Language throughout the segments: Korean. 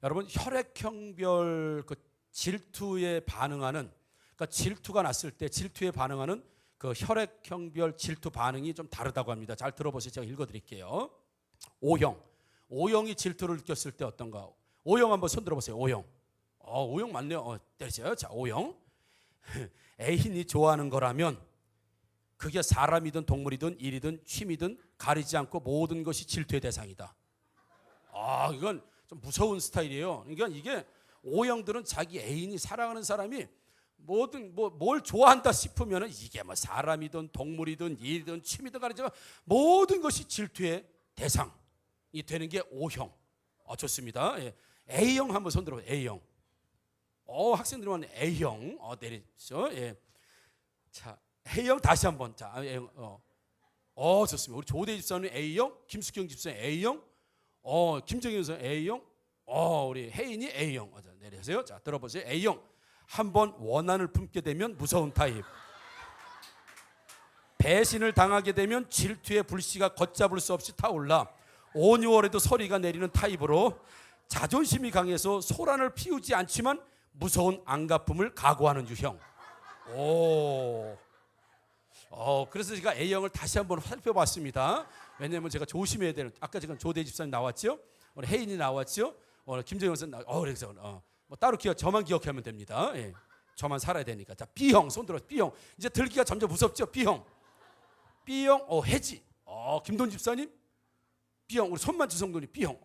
여러분 혈액형별 그 질투에 반응하는, 그러니까 질투가 났을 때 질투에 반응하는 그 혈액형별 질투 반응이 좀 다르다고 합니다. 잘 들어보세요. 제가 읽어드릴게요. O형이 질투를 느꼈을 때 어떤가? O형 한번 손 들어보세요. O형. O형 맞네요. 때리세요. 자, O형. 애인이 좋아하는 거라면 그게 사람이든 동물이든 일이든 취미든 가리지 않고 모든 것이 질투의 대상이다. 이건 좀 무서운 스타일이에요. 그러니까 이게 O형들은 자기 애인이 사랑하는 사람이 뭐든 뭘 좋아한다 싶으면 이게 뭐 사람이든 동물이든 일이든 취미든 가리지 않고 모든 것이 질투의 대상이 되는 게 O형. 좋습니다. 예. A형 한번 손 들어보세요. A형. 학생들만 A형. 내리죠. 예. 자, A형 다시 한번. 자, A형. 좋습니다. 우리 조대희 집사님 A형, 김숙경 집사님 A형, 김정현 집사님 A형, 우리 혜인이 A형. 내리세요. 자, 들어보세요. A형. 한번 원한을 품게 되면 무서운 타입. 배신을 당하게 되면 질투의 불씨가 걷잡을 수 없이 타올라 5, 6월에도 서리가 내리는 타입으로 자존심이 강해서 소란을 피우지 않지만 무서운 안갚음을 각오하는 유형. 그래서 제가 A형을 다시 한번 살펴봤습니다. 왜냐하면 제가 조심해야 되는, 아까 지금 조대 집사님 나왔죠, 오늘 혜인이 나왔죠, 오늘 김정현 선생 그래서 뭐 따로 저만 기억하면 됩니다. 예. 저만 살아야 되니까. 자, B형 손 들어. B형 이제 들기가 점점 무섭죠. B형 혜지. 김돈 집사님 B형. 우리 손만 주성돈이 B형.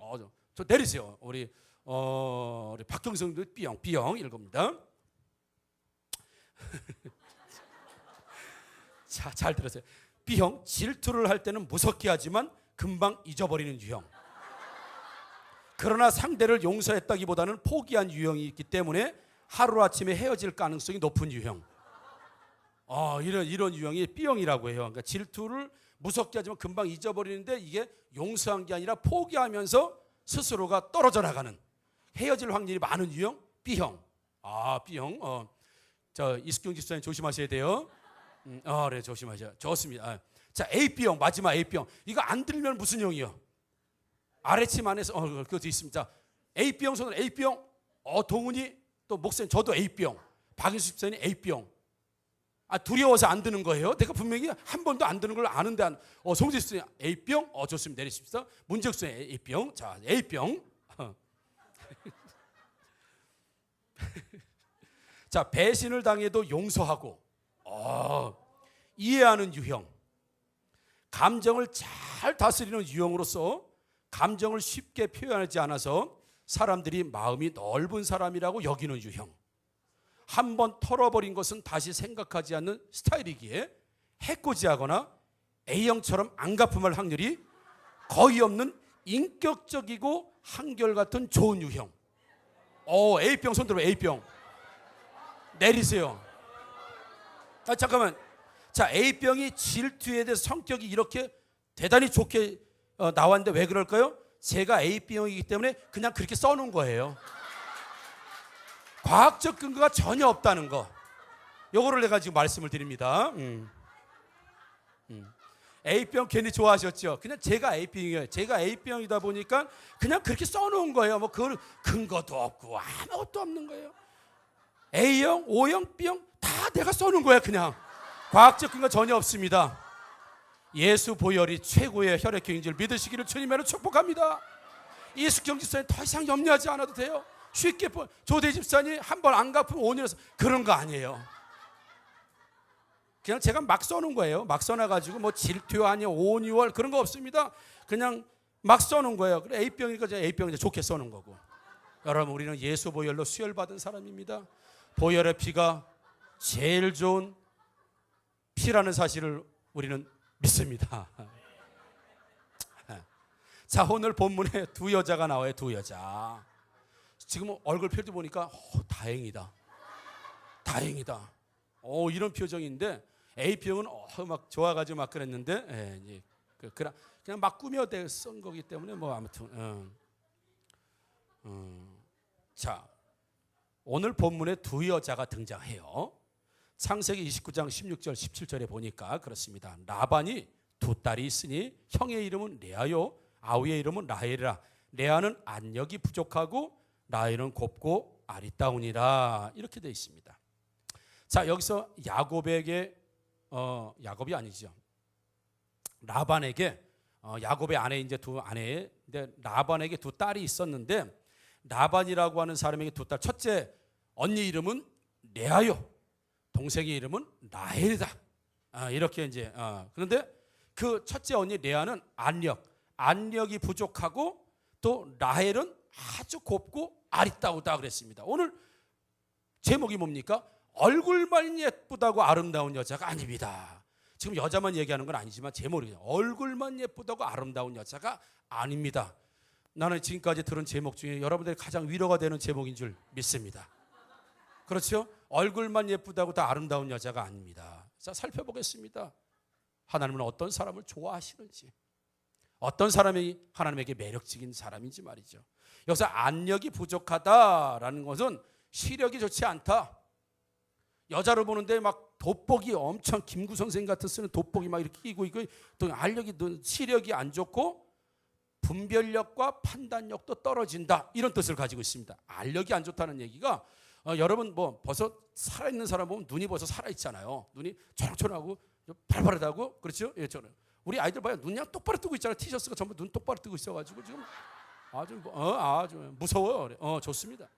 저 내리세요. 우리 박경성도 B형 읽습니다. 자, 잘 들으세요. B형 질투를 할 때는 무섭게 하지만 금방 잊어버리는 유형. 그러나 상대를 용서했다기보다는 포기한 유형이 있기 때문에 하루아침에 헤어질 가능성이 높은 유형. 이런 유형이 B형이라고 해요. 그러니까 질투를 무섭게 하지만 금방 잊어버리는데 이게 용서한 게 아니라 포기하면서 스스로가 떨어져 나가는, 헤어질 확률이 많은 유형 B형. B형. 이숙경 집사님 조심하셔야 돼요. 그래, 조심하셔야. 좋습니다. 자, AB형 마지막 A형. 이거 안 들면 무슨 형이요? 아래침 안에서 그것도 있습니다. A형 손은 A형. 동훈이 또 목사님 저도 A형. 박인수 집사님 A형. 두려워서 안 드는 거예요. 내가 분명히 한 번도 안 드는 걸 아는데 송재 집사님 A형. 좋습니다. 내리십시다. 문재욱 집사님 A형. 자, A형. 자, 배신을 당해도 용서하고 이해하는 유형. 감정을 잘 다스리는 유형으로서 감정을 쉽게 표현하지 않아서 사람들이 마음이 넓은 사람이라고 여기는 유형. 한번 털어버린 것은 다시 생각하지 않는 스타일이기에 해코지하거나 A형처럼 안 갚음할 확률이 거의 없는 인격적이고 한결같은 좋은 유형. A형 손 들어. A형 내리세요. 잠깐만. 자, A형이 질투에 대해서 성격이 이렇게 대단히 좋게 나왔는데 왜 그럴까요? 제가 A형이기 때문에 그냥 그렇게 써놓은 거예요. 과학적 근거가 전혀 없다는 거. 요거를 내가 지금 말씀을 드립니다. A형 괜히 좋아하셨죠? 그냥 제가 A형이에요. 제가 A형이다 보니까 그냥 그렇게 써놓은 거예요. 뭐 그 근거도 없고 아무것도 없는 거예요. A형, O형, B형 다 내가 써놓은 거야. 그냥 과학적 근거 전혀 없습니다. 예수 보혈이 최고의 혈액형인 줄 믿으시기를 주님으로 축복합니다. 이숙경 집사님 더 이상 염려하지 않아도 돼요. 쉽게 조대 집사님 한 번 안 갚으면 5년에서 그런 거 아니에요. 그냥 제가 막 써놓은 거예요. 막 써놔가지고 뭐 질투 아니요 5, 6월 그런 거 없습니다. 그냥 막 써놓은 거예요. 그래 A병이니까 A병 이제 좋게 써놓은 거고. 여러분 우리는 예수 보혈로 수혈받은 사람입니다. 보혈의 피가 제일 좋은 피라는 사실을 우리는 믿습니다. 자, 오늘 본문에 두 여자가 나와요. 두 여자. 지금 얼굴 표정 보니까 다행이다. 다행이다. 이런 표정인데 A병은 막 좋아가지고 막 그랬는데 이제 그냥 막 꾸며대 쓴 거기 때문에 뭐 아무튼 자, 오늘 본문에 두 여자가 등장해요. 창세기 29장 16절 17절에 보니까 그렇습니다. 라반이 두 딸이 있으니 형의 이름은 레아요 아우의 이름은 라헬이라. 레아는 안력이 부족하고 라헬은 곱고 아리따우니라 이렇게 되어 있습니다. 자, 여기서 야곱에게 야곱이 아니죠. 라반에게 야곱의 아내 이제 두 아내인데 라반에게 두 딸이 있었는데 라반이라고 하는 사람에게 두 딸, 첫째 언니 이름은 레아요, 동생의 이름은 라헬이다. 이렇게 이제 그런데 그 첫째 언니 레아는 안력이 부족하고 또 라헬은 아주 곱고 아리따우다 그랬습니다. 오늘 제목이 뭡니까? 얼굴만 예쁘다고 아름다운 여자가 아닙니다. 지금 여자만 얘기하는 건 아니지만 제목이 얼굴만 예쁘다고 아름다운 여자가 아닙니다. 나는 지금까지 들은 제목 중에 여러분들이 가장 위로가 되는 제목인 줄 믿습니다. 그렇죠? 얼굴만 예쁘다고 다 아름다운 여자가 아닙니다. 자, 살펴보겠습니다. 하나님은 어떤 사람을 좋아하시는지, 어떤 사람이 하나님에게 매력적인 사람인지 말이죠. 여기서 안력이 부족하다라는 것은 시력이 좋지 않다. 여자를 보는데 막 돋보기 엄청 김구 선생 같은 쓰는 돋보기 막 이렇게 끼고 있고, 또 안력이, 시력이 안 좋고 분별력과 판단력도 떨어진다, 이런 뜻을 가지고 있습니다. 안력이 안 좋다는 얘기가 여러분 뭐 벌써 살아있는 사람 보면 눈이 벌써 살아있잖아요. 눈이 초록초록하고 발발하다고, 그렇죠? 예, 저는 우리 아이들 봐요. 눈 그냥 똑바로 뜨고 있잖아요. 티셔츠가 전부 눈 똑바로 뜨고 있어가지고 지금 아주 무서워요. 좋습니다.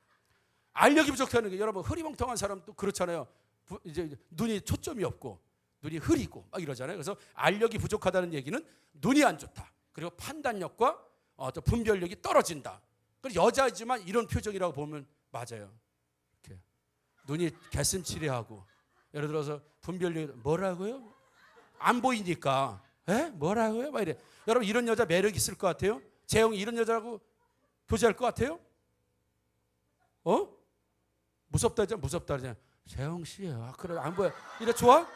알력이 부족하는 게, 여러분 흐리멍텅한 사람도 그렇잖아요. 이제 눈이 초점이 없고 눈이 흐리고 막 이러잖아요. 그래서 알력이 부족하다는 얘기는 눈이 안 좋다, 그리고 판단력과 또 분별력이 떨어진다. 그리고 여자이지만 이런 표정이라고 보면 맞아요. 이렇게 눈이 개슴츠레하고, 예를 들어서 분별력이 뭐라고요? 안 보이니까 뭐라고요? 막 이래. 여러분 이런 여자 매력 있을 것 같아요? 재영이 이런 여자하고 교제할 것 같아요? 무섭다 하잖아. 무섭다 하잖아. 재영 씨, 그래 안 보여. 이래 좋아?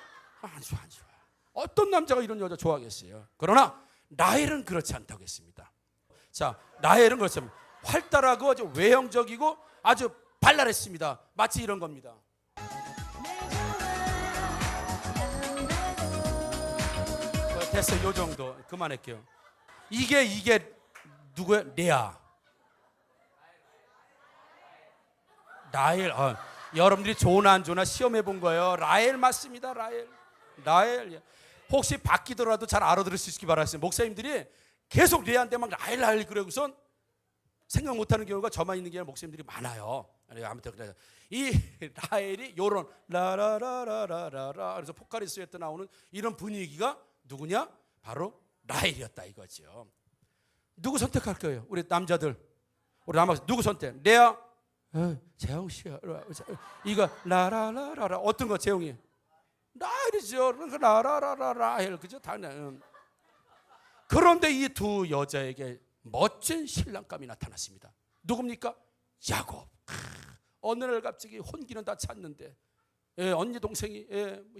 안 좋아. 어떤 남자가 이런 여자 좋아하겠어요? 그러나 라헬은 그렇지 않다고 했습니다. 자, 라헬은 그렇습니다. 활달하고 아주 외형적이고 아주 발랄했습니다. 마치 이런 겁니다. 됐어요. 요 정도 그만할게요. 이게 누구야? 레아. 라헬. 여러분들이 좋으나 안 좋으나 시험해 본 거예요. 라헬 맞습니다. 라헬. 혹시 바뀌더라도 잘 알아들을 수 있기 바랍니다. 목사님들이 계속 레아한테 막 라헬 그러고선 생각 못하는 경우가 저만 있는 게 아니라 목사님들이 많아요. 아무튼 그래요. 이 라헬이 요런 라라라라라라, 그래서 포카리스에서 나오는 이런 분위기가 누구냐? 바로 라헬이었다 이거죠. 누구 선택할 거예요? 우리 남자들. 우리 남자 누구 선택? 레아? 재홍 씨야. 이거 라라라라라 어떤 거 재홍이? 라헬이죠. 라라라라라헬, 그죠? 당연. 그런데 이 두 여자에게 멋진 신랑감이 나타났습니다. 누굽니까? 야곱. 어느 날 갑자기 혼기는 다 찼는데, 언니 동생이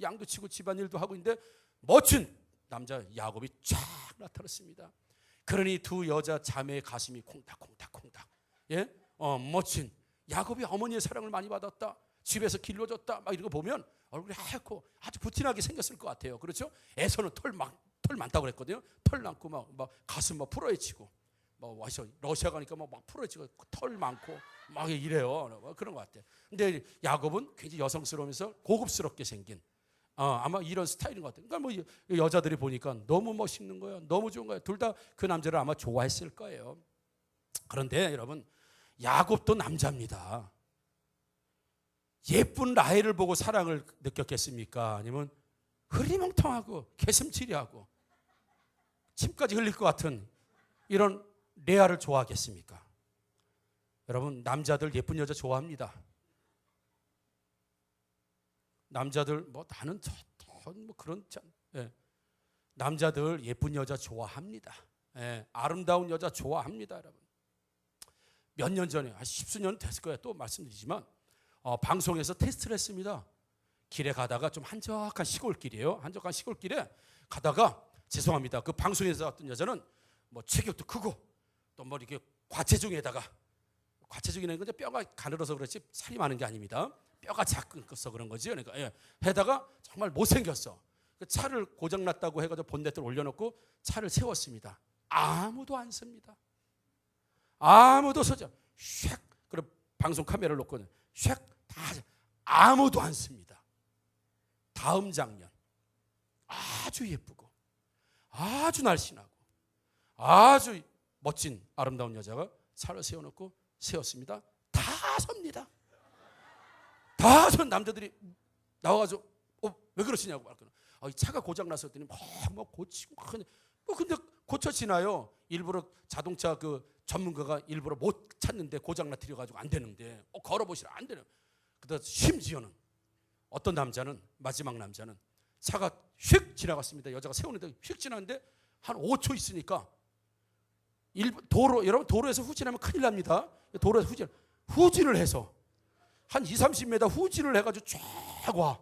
양도 치고 집안일도 하고 있는데 멋진 남자 야곱이 쫙 나타났습니다. 그러니 두 여자 자매의 가슴이 콩닥콩닥콩닥. 멋진 야곱이 어머니의 사랑을 많이 받았다, 집에서 길러줬다, 막 이런 거 보면 얼굴이 하얗고 아주 부티나게 생겼을 것 같아요. 그렇죠? 에서는 털 많다고 그랬거든요. 털 많고 막 가슴 막 풀어헤치고, 막 와서 러시아 가니까 막 풀어헤치고 털 많고 막 이래요. 그런 것 같아요. 근데 야곱은 굉장히 여성스러우면서 고급스럽게 생긴, 아마 이런 스타일인 것 같아요. 그러니까 뭐 여자들이 보니까 너무 멋있는 거예요. 너무 좋은 거예요. 둘 다 그 남자를 아마 좋아했을 거예요. 그런데 여러분, 야곱도 남자입니다. 예쁜 라헬을 보고 사랑을 느꼈겠습니까? 아니면 흐리멍텅하고 개슴츠레하고 침까지 흘릴 것 같은 이런 레아를 좋아하겠습니까? 여러분, 남자들 예쁜 여자 좋아합니다. 남자들 나는 뭐 그런 남자들 예쁜 여자 좋아합니다. 아름다운 여자 좋아합니다, 여러분. 몇 년 전에, 십수년 됐을 거예요. 또 말씀드리지만 방송에서 테스트를 했습니다. 길에 가다가 좀 한적한 시골길이에요. 한적한 시골길에 가다가, 죄송합니다, 그 방송에서 어떤 여자는 뭐 체격도 크고 또 뭐 이렇게 과체중에다가, 과체중이라는 건 뼈가 가늘어서 그렇지 살이 많은 게 아닙니다. 뼈가 작아서 그런 거지. 그러니까 해다가 정말 못생겼어. 그 차를 고장났다고 해가지고 본네트를 올려놓고 차를 세웠습니다. 아무도 안 씁니다. 아무도 서죠. 샥 그리고 방송 카메라를 놓고 쉑 다 아무도 안 씁니다. 다음 장면 아주 예쁘고 아주 날씬하고 아주 멋진 아름다운 여자가 차를 세워놓고 세웠습니다. 다 섭니다. 다 선 남자들이 나와가지고 왜 그러시냐고 말거든. 이 차가 고장 났을 때는 막 고치고 근데 고쳐지나요? 일부러 자동차 그 전문가가 일부러 못 찾는데 고장 나트려가지고 안 되는데 걸어보시라 안 되는. 그다 심지어는 어떤 남자는 마지막 남자는 차가 휙 지나갔습니다. 여자가 세우는데 휙 지나는데 한 5초 있으니까 여러분 도로에서 후진하면 큰일 납니다. 도로에서 후진을 해서 한 20-30m 후진을 해가지고 쫙 와.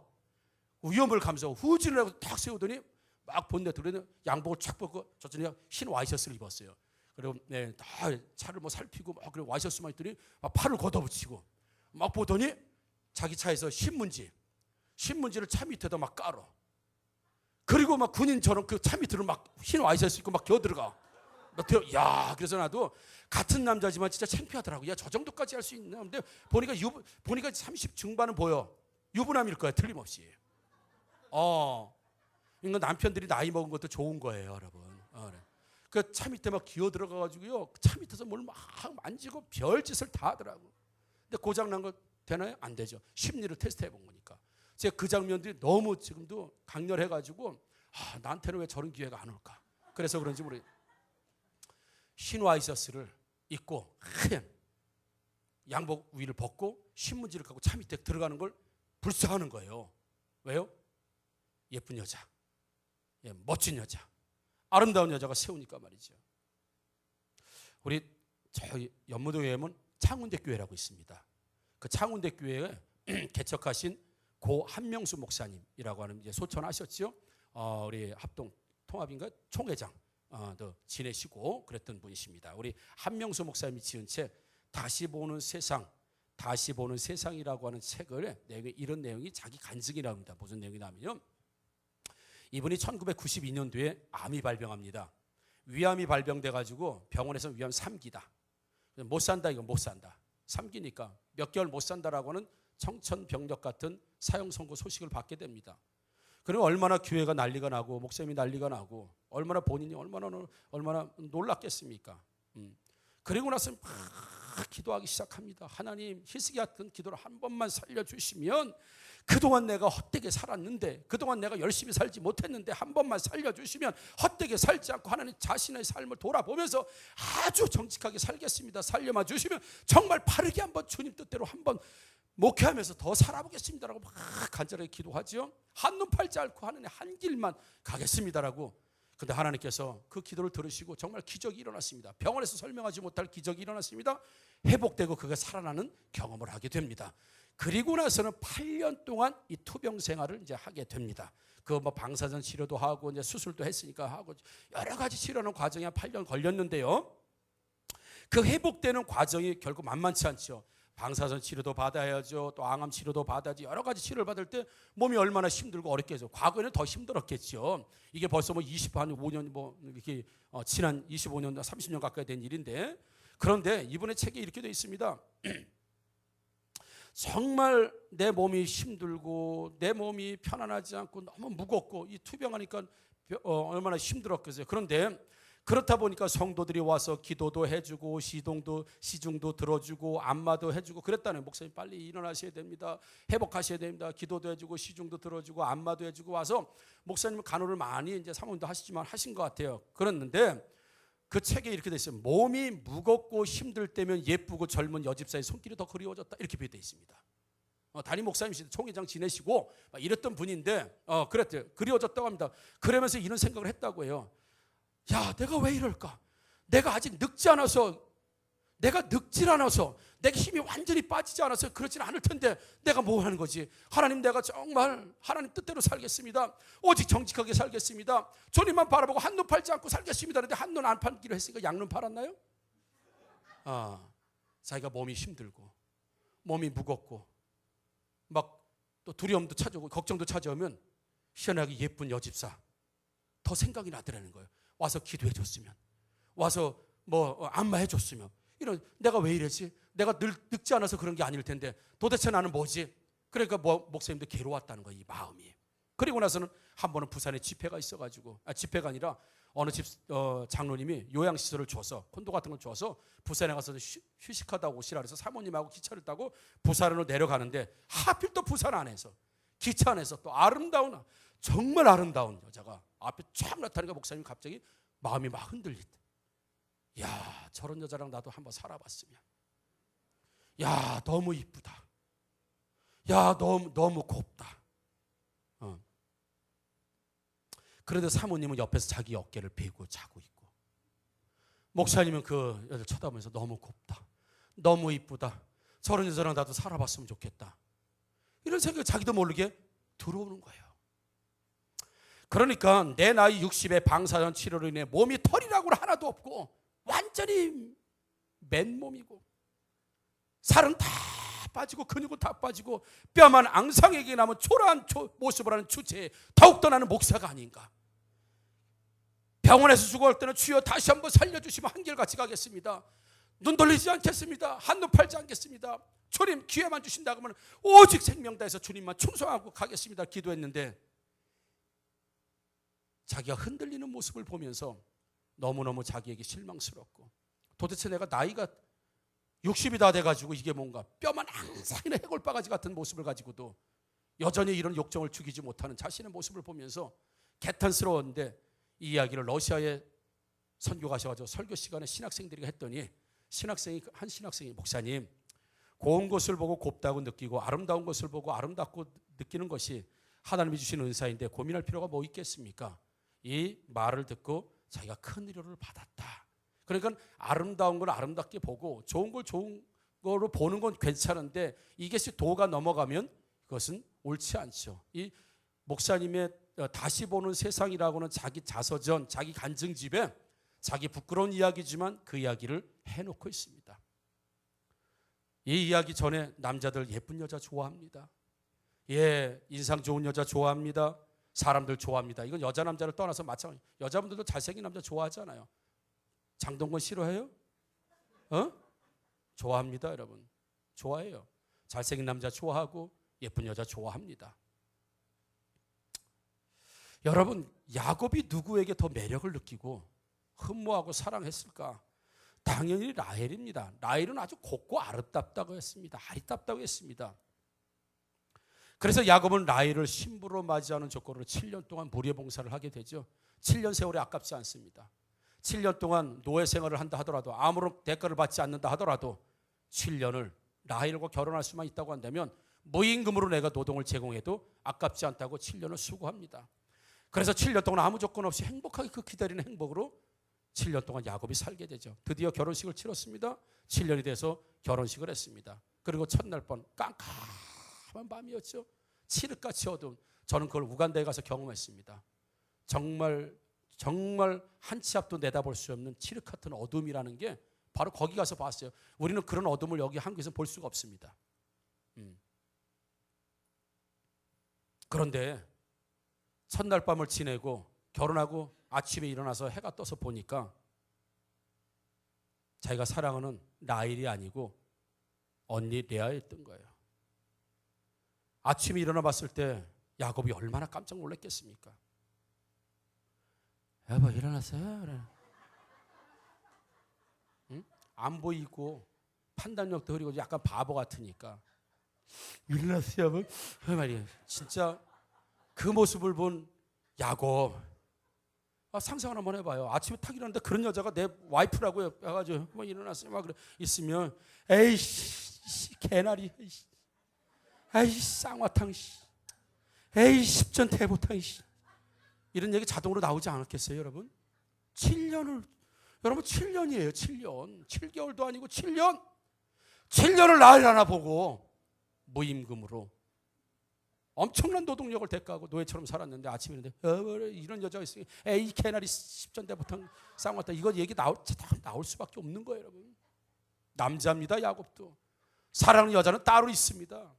위험을 감수하고 후진을 하고 딱 세우더니 막 본네 들어는 양복을 쫙 벗고 저쪽에 흰 와이셔츠를 입었어요. 그리고 다 차를 뭐 살피고 막 그리고 와이셔츠만 입더니 막 팔을 걷어붙이고 막 보더니 자기 차에서 신문지를 차 밑에다 막 깔어. 그리고 막 군인처럼 그 차 밑으로 막 흰 와이셔츠 입고 막 기어들어가. 그래서 나도 같은 남자지만 진짜 창피하더라고. 저 정도까지 할 수 있나? 근데 보니까 30 중반은 보여. 유부남일 거야, 틀림없이. 이거 남편들이 나이 먹은 것도 좋은 거예요, 여러분. 그 차 밑에 막 기어 들어가가지고요, 차 밑에서 뭘 막 만지고 별짓을 다 하더라고. 근데 고장 난 거 되나요? 안 되죠. 심리를 테스트해 본 거니까. 제가 그 장면들이 너무 지금도 강렬해가지고 나한테는 왜 저런 기회가 안 올까? 그래서 그런지 모르겠어요. 흰 와이셔츠를 입고 하얀 양복 위를 벗고 신문지를 갖고 차 밑에 들어가는 걸 불쌍하는 거예요. 왜요? 예쁜 여자, 멋진 여자, 아름다운 여자가 세우니까 말이죠. 우리 저희 연무동에 보면 창운대교회라고 있습니다. 그 창운대교회에 개척하신 고 한명수 목사님이라고 하는 이제 소천하셨죠. 우리 합동 통합인가 총회장 지내시고 그랬던 분이십니다. 우리 한명수 목사님이 지은 책 다시 보는 세상이라고 하는 책을 이런 내용이 자기 간증이라고 합니다. 무슨 내용이냐면요, 이분이 1992년도에 암이 발병합니다. 위암이 발병돼 가지고 병원에서 위암 3기다. 못 산다, 이거 못 산다. 3기니까 몇 개월 못 산다라고 하는 청천벽력 같은 사형 선고 소식을 받게 됩니다. 그리고 얼마나 교회가 난리가 나고 목사님이 난리가 나고 얼마나 본인이 얼마나 놀랐겠습니까? 그리고 나서 막 기도하기 시작합니다. 하나님, 희석이 같은 기도를 한 번만 살려주시면, 그동안 내가 헛되게 살았는데, 그동안 내가 열심히 살지 못했는데 한 번만 살려주시면 헛되게 살지 않고 하나님 자신의 삶을 돌아보면서 아주 정직하게 살겠습니다. 살려마 주시면 정말 바르게 한번 주님 뜻대로 한번 목회하면서 더 살아보겠습니다라고 막 간절하게 기도하죠. 한눈 팔지 않고 하나님 한 길만 가겠습니다라고. 근데 하나님께서 그 기도를 들으시고 정말 기적이 일어났습니다. 병원에서 설명하지 못할 기적이 일어났습니다. 회복되고 그가 살아나는 경험을 하게 됩니다. 그리고 나서는 8년 동안 이 투병 생활을 이제 하게 됩니다. 그 뭐 방사선 치료도 하고 이제 수술도 했으니까 하고 여러 가지 치료하는 과정이 한 8년 걸렸는데요. 그 회복되는 과정이 결국 만만치 않죠. 방사선 치료도 받아야죠. 또 암 치료도 받아야지. 여러 가지 치료를 받을 때 몸이 얼마나 힘들고 어렵겠죠. 과거에는 더 힘들었겠죠. 이게 벌써 뭐 25년 뭐 이렇게 지난 25년, 30년 가까이 된 일인데, 그런데 이분의 책에 이렇게 되어 있습니다. 정말 내 몸이 힘들고 내 몸이 편안하지 않고 너무 무겁고 이 투병하니까 얼마나 힘들었겠어요. 그런데 그렇다 보니까 성도들이 와서 기도도 해주고 시중도 들어주고 안마도 해주고 그랬다는, 목사님 빨리 일어나셔야 됩니다. 회복하셔야 됩니다. 기도도 해주고 시중도 들어주고 안마도 해주고 와서 목사님은 간호를 많이 이제 사모님도 하시지만 하신 것 같아요. 그랬는데 그 책에 이렇게 돼 있어요. 몸이 무겁고 힘들 때면 예쁘고 젊은 여집사의 손길이 더 그리워졌다, 이렇게 되어 있습니다. 담임 목사님이시죠. 총회장 지내시고 이랬던 분인데 그랬대요. 그리워졌다고 합니다. 그러면서 이런 생각을 했다고 해요. 야, 내가 왜 이럴까? 내가 아직 늙질 않아서, 내가 힘이 완전히 빠지지 않아서 그러진 않을 텐데 내가 뭐 하는 거지? 하나님, 내가 정말 하나님 뜻대로 살겠습니다. 오직 정직하게 살겠습니다. 주님만 바라보고 한눈 팔지 않고 살겠습니다. 그런데 한눈 안 팔기로 했으니까 양눈 팔았나요? 자기가 몸이 힘들고 몸이 무겁고 막 또 두려움도 찾아오고 걱정도 찾아오면 희한하게 예쁜 여집사 더 생각이 나더라는 거예요. 와서 기도해 줬으면, 와서 뭐 안마해 줬으면, 이런, 내가 왜 이러지? 내가 늙지 않아서 그런 게 아닐 텐데 도대체 나는 뭐지? 그러니까 목사님도 괴로웠다는 거예요, 이 마음이. 그리고 나서는 한 번은 부산에 집회가 있어가지고, 집회가 아니라 어느 집 장로님이 요양시설을 줘서, 콘도 같은 걸 줘서 부산에 가서 휴식하다 오시라 그래서 사모님하고 기차를 타고 부산으로 내려가는데, 하필 또 부산 안에서 기차 안에서 또 아름다운, 정말 아름다운 여자가 앞에 쫙 나타나니까 목사님 갑자기 마음이 막 흔들리다. 야, 저런 여자랑 나도 한번 살아봤으면. 야, 너무 이쁘다. 야, 너무 곱다. 그런데 사모님은 옆에서 자기 어깨를 베고 자고 있고, 목사님은 그 여자를 쳐다보면서 너무 곱다, 너무 이쁘다, 저런 여자랑 나도 살아봤으면 좋겠다, 이런 생각이 자기도 모르게 들어오는 거예요. 그러니까 내 나이 60에 방사선 치료로 인해 몸이 털이라고는 하나도 없고 완전히 맨몸이고, 살은 다 빠지고 근육은 다 빠지고 뼈만 앙상하게 남은 초라한 모습을 하는 주체에 더욱더 나는 목사가 아닌가. 병원에서 죽어갈 때는 주여 다시 한번 살려주시면 한결같이 가겠습니다. 눈 돌리지 않겠습니다. 한눈 팔지 않겠습니다. 주님 기회만 주신다 그러면 오직 생명 다해서 주님만 충성하고 가겠습니다 기도했는데, 자기가 흔들리는 모습을 보면서 너무너무 자기에게 실망스럽고, 도대체 내가 나이가 60이 다 돼가지고 이게 뭔가, 뼈만 앙상이나 해골바가지 같은 모습을 가지고도 여전히 이런 욕정을 죽이지 못하는 자신의 모습을 보면서 개탄스러웠는데, 이 이야기를 러시아에 선교 가셔가지고 설교 시간에 신학생들이 했더니, 한 신학생이 목사님, 고운 것을 보고 곱다고 느끼고 아름다운 것을 보고 아름답고 느끼는 것이 하나님이 주신 은사인데 고민할 필요가 뭐 있겠습니까? 이 말을 듣고 자기가 큰 위로를 받았다. 그러니까 아름다운 걸 아름답게 보고 좋은 걸 좋은 거로 보는 건 괜찮은데, 이것이 도가 넘어가면 그것은 옳지 않죠. 이 목사님의 다시 보는 세상이라고는 자기 자서전, 자기 간증집에 자기 부끄러운 이야기지만 그 이야기를 해놓고 있습니다. 이 이야기 전에 남자들 예쁜 여자 좋아합니다. 예, 인상 좋은 여자 좋아합니다. 사람들 좋아합니다. 이건 여자 남자를 떠나서 마찬가지. 여자분들도 잘생긴 남자 좋아하잖아요. 장동건 싫어해요? 좋아합니다, 여러분. 좋아해요. 잘생긴 남자 좋아하고 예쁜 여자 좋아합니다. 여러분, 야곱이 누구에게 더 매력을 느끼고 흠모하고 사랑했을까? 당연히 라헬입니다. 라헬은 아주 곱고 아름답다고 했습니다. 아리답다고 했습니다. 그래서 야곱은 라헬을 신부로 맞이하는 조건으로 7년 동안 무리의 봉사를 하게 되죠. 7년 세월이 아깝지 않습니다. 7년 동안 노예 생활을 한다 하더라도, 아무런 대가를 받지 않는다 하더라도 7년을 라헬과 결혼할 수만 있다고 한다면 무임금으로 내가 노동을 제공해도 아깝지 않다고 7년을 수고합니다. 그래서 7년 동안 아무 조건 없이 행복하게 그 기다리는 행복으로 7년 동안 야곱이 살게 되죠. 드디어 결혼식을 치렀습니다. 7년이 돼서 결혼식을 했습니다. 그리고 첫날 밤 깜깜한 밤이었죠. 칠흑같이 어두운, 저는 그걸 우간다에 가서 경험했습니다. 정말 한 치 앞도 내다볼 수 없는 칠흑 같은 어둠이라는 게 바로 거기 가서 봤어요. 우리는 그런 어둠을 여기 한국에서 볼 수가 없습니다. 그런데 첫날 밤을 지내고 결혼하고 아침에 일어나서 해가 떠서 보니까 자기가 사랑하는 라헬이 아니고 언니 레아였던 거예요. 아침에 일어나 봤을 때 야곱이 얼마나 깜짝 놀랐겠습니까? 여보 일어났어요? 응? 안 보이고 판단력도 흐리고 약간 바보 같으니까 일어났어요 여보? 그 말이에요. 진짜 그 모습을 본 야곱, 상상을 한번 해봐요. 아침에 탁 일어났는데 그런 여자가 내 와이프라고 해가지고 뭐 일어났어요 막 그래 있으면, 에이씨 개나리, 에이씨 쌍화탕, 에이 십전대보탕, 이런 얘기 자동으로 나오지 않았겠어요 여러분? 7년을, 여러분 7년이에요 7년. 7개월도 아니고 7년을 라헬 하나 보고 무임금으로 엄청난 노동력을 대가하고 노예처럼 살았는데 아침에 이런 여자가 있으니 에이 개나리 십전대보탕 쌍화탕, 이거 얘기 나올 수밖에 없는 거예요 여러분. 남자입니다 야곱도. 사랑하는 여자는 따로 있습니다.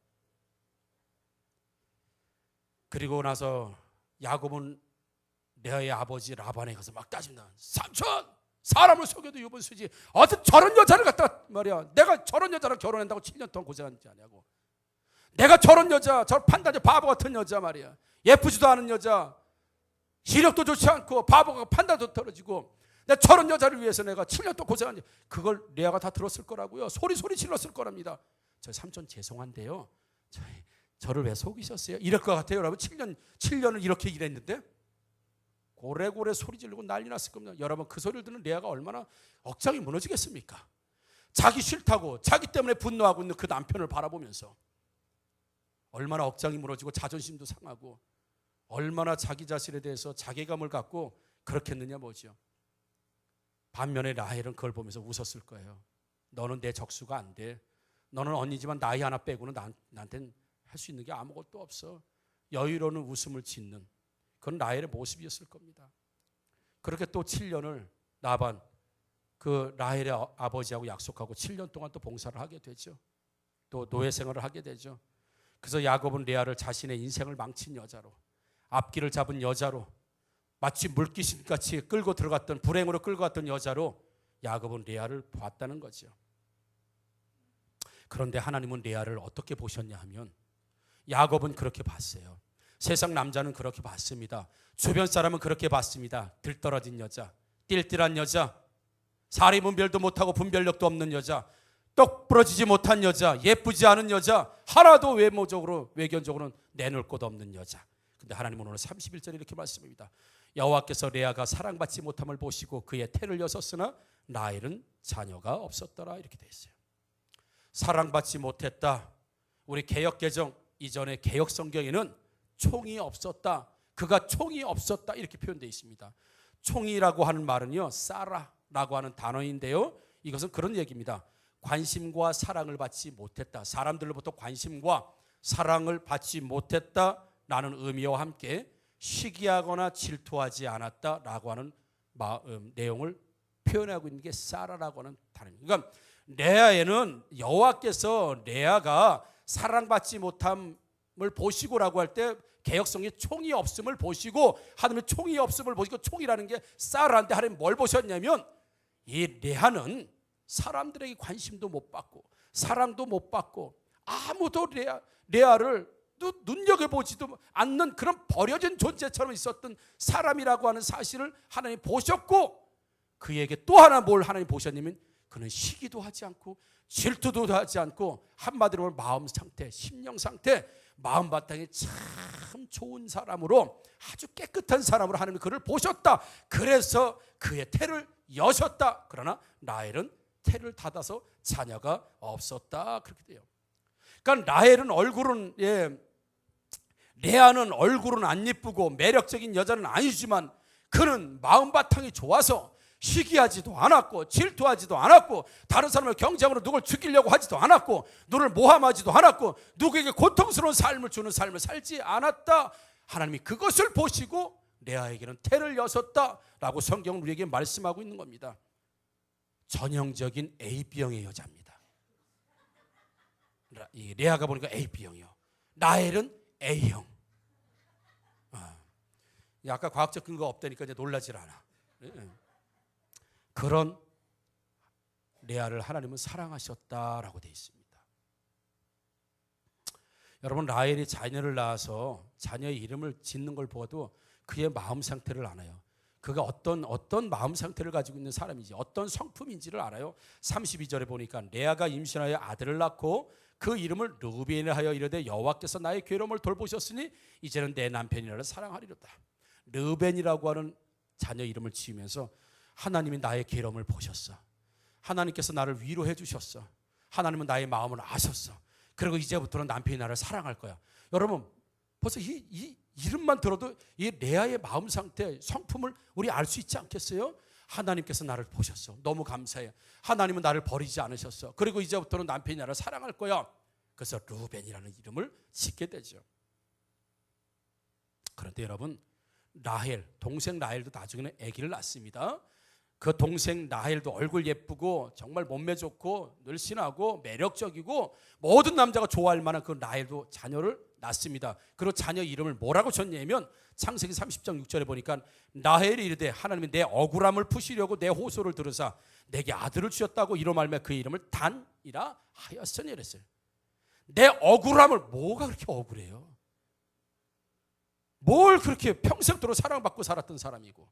그리고 나서 야곱은 레아의 아버지 라반에 가서 막 따집니다. 사람을 속여도 유분수지. 어떻게 저런 여자를 갖다 말이야. 내가 저런 여자랑 결혼한다고 7년 동안 고생하는지 아냐고. 내가 저런 여자, 저 판단자 바보 같은 여자 말이야. 예쁘지도 않은 여자, 시력도 좋지 않고 바보가 판단도 떨어지고, 내가 저런 여자를 위해서 내가 7년 동안 고생하는지. 그걸 레아가 다 들었을 거라고요. 소리 질렀을 거랍니다. 저 삼촌 죄송한데요, 저를 왜 속이셨어요? 이럴 것 같아요. 여러분 7년을 이렇게 일했는데 고래고래 소리 지르고 난리 났을 겁니다. 여러분 그 소리를 듣는 레아가 얼마나 억장이 무너지겠습니까? 자기 싫다고 자기 때문에 분노하고 있는 그 남편을 바라보면서 얼마나 억장이 무너지고 자존심도 상하고 얼마나 자기 자신에 대해서 자괴감을 갖고 그렇겠느냐 뭐죠. 반면에 라헬은 그걸 보면서 웃었을 거예요. 너는 내 적수가 안 돼. 너는 언니지만 나이 하나 빼고는 나한테는 할 수 있는 게 아무것도 없어. 여유로는 웃음을 짓는 그건 라헬의 모습이었을 겁니다. 그렇게 또 7년을 라반 그 라헬의 아버지하고 약속하고 7년 동안 또 봉사를 하게 되죠. 또 노예 생활을 하게 되죠. 그래서 야곱은 레아를 자신의 인생을 망친 여자로, 앞길을 잡은 여자로, 마치 물귀신같이 끌고 들어갔던, 불행으로 끌고 갔던 여자로 야곱은 레아를 보았다는 거죠. 그런데 하나님은 레아를 어떻게 보셨냐 하면 야곱은 그렇게 봤어요. 세상 남자는 그렇게 봤습니다. 주변 사람은 그렇게 봤습니다. 들떨어진 여자, 띨띨한 여자, 사리 분별도 못하고 분별력도 없는 여자, 똑 부러지지 못한 여자, 예쁘지 않은 여자, 하나도 외모적으로 외견적으로는 내놓을 곳 없는 여자. 근데 하나님은 오늘 31절에 이렇게 말씀합니다. 여호와께서 레아가 사랑받지 못함을 보시고 그의 태를 여섰으나 라헬은 자녀가 없었더라. 이렇게 되어 있어요. 사랑받지 못했다. 우리 개역개정 이전의 개역성경에는 총이 없었다, 그가 총이 없었다 이렇게 표현되어 있습니다. 총이라고 하는 말은요 사라라고 하는 단어인데요, 이것은 그런 얘기입니다. 관심과 사랑을 받지 못했다, 사람들로부터 관심과 사랑을 받지 못했다라는 의미와 함께 시기하거나 질투하지 않았다라고 하는 내용을 표현하고 있는 게 사라라고 하는 단어입니다. 그러니까 레아에는 여호와께서 레아가 사랑받지 못함을 보시고라고 할 때 개역성에 총이 없음을 보시고, 하나님의 총이 없음을 보시고, 총이라는 게 사라인데 하나님 뭘 보셨냐면 이 레아는 사람들에게 관심도 못 받고 사랑도 못 받고 아무도 레아를 눈여겨보지도 않는 그런 버려진 존재처럼 있었던 사람이라고 하는 사실을 하나님 보셨고, 그에게 또 하나 뭘 하나님 보셨냐면 그는 시기도 하지 않고 질투도 하지 않고 한마디로 말하면 마음 상태, 심령 상태, 마음 바탕이 참 좋은 사람으로, 아주 깨끗한 사람으로 하나님이 그를 보셨다. 그래서 그의 태를 여셨다. 그러나 라헬은 태를 닫아서 자녀가 없었다. 그렇게 돼요. 그러니까 라헬은 얼굴은 레아는 얼굴은 안 예쁘고 매력적인 여자는 아니지만 그는 마음 바탕이 좋아서 시기하지도 않았고 질투하지도 않았고 다른 사람을 경쟁으로 누굴 죽이려고 하지도 않았고 누를 모함하지도 않았고 누구에게 고통스러운 삶을 주는 삶을 살지 않았다. 하나님이 그것을 보시고 레아에게는 태를 여섰다라고 성경은 우리에게 말씀하고 있는 겁니다. 전형적인 AB형의 여자입니다. 이 레아가 보니까 AB형이요, 라헬은 A형. 아까 과학적 근거가 없다니까 이제 놀라질 않아. 그런 레아를 하나님은 사랑하셨다라고 되어 있습니다. 여러분 라헬이 자녀를 낳아서 자녀의 이름을 짓는 걸 보아도 그의 마음 상태를 알아요. 그가 어떤 마음 상태를 가지고 있는 사람인지, 어떤 성품인지를 알아요. 32절에 보니까 레아가 임신하여 아들을 낳고 그 이름을 르우벤이라 하여 이르되 여호와께서 나의 괴로움을 돌보셨으니 이제는 내 남편이라를 사랑하리로다. 르우벤이라고 하는 자녀 이름을 지으면서 하나님이 나의 괴로움을 보셨어. 하나님께서 나를 위로해 주셨어. 하나님은 나의 마음을 아셨어. 그리고 이제부터는 남편이 나를 사랑할 거야. 여러분 벌써 이 이름만 들어도 이 레아의 마음 상태, 성품을 우리 알 수 있지 않겠어요? 하나님께서 나를 보셨어. 너무 감사해. 하나님은 나를 버리지 않으셨어. 그리고 이제부터는 남편이 나를 사랑할 거야. 그래서 르우벤이라는 이름을 짓게 되죠. 그런데 여러분 라헬, 동생 라헬도 나중에는 아기를 낳습니다. 그 동생 라헬도 얼굴 예쁘고 정말 몸매 좋고 늘씬하고 매력적이고 모든 남자가 좋아할 만한 그 라헬도 자녀를 낳습니다. 그리고 자녀 이름을 뭐라고 줬냐면 창세기 30장 6절에 보니까 라헬이 이르되 하나님이 내 억울함을 푸시려고 내 호소를 들으사 내게 아들을 주셨다고 이로 말미암아 그 이름을 단이라 하였으니 이랬어요. 내 억울함을, 뭐가 그렇게 억울해요? 뭘 그렇게 평생도록 사랑받고 살았던 사람이고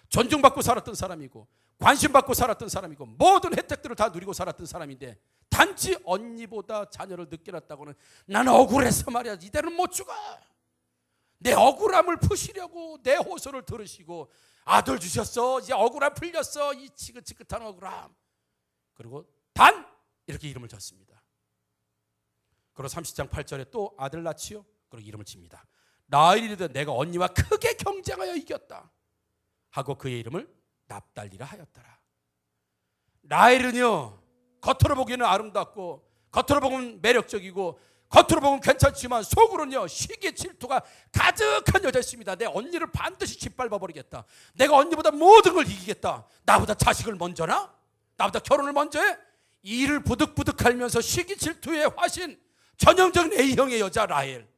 존중받고 살았던 사람이고 관심받고 살았던 사람이고 모든 혜택들을 다 누리고 살았던 사람인데 단지 언니보다 자녀를 늦게 낳았다고는 나는 억울해서 말이야 이대로는 못 죽어. 내 억울함을 푸시려고 내 호소를 들으시고 아들 주셨어. 이제 억울함 풀렸어. 이 지긋지긋한 억울함. 그리고 단 이렇게 이름을 졌습니다. 그리고 30장 8절에 또 아들 낳지요. 그리고 이름을 칩니다. 라헬이 이르되 내가 언니와 크게 경쟁하여 이겼다 하고 그의 이름을 납달리라 하였더라. 라헬은요 겉으로 보기에는 아름답고 겉으로 보면 매력적이고 겉으로 보면 괜찮지만 속으로는요 시기 질투가 가득한 여자였습니다. 내 언니를 반드시 짓밟아 버리겠다. 내가 언니보다 모든 걸 이기겠다. 나보다 자식을 먼저나? 나보다 결혼을 먼저 해? 이를 부득부득 할면서 시기 질투의 화신, 전형적인 A형의 여자 라헬.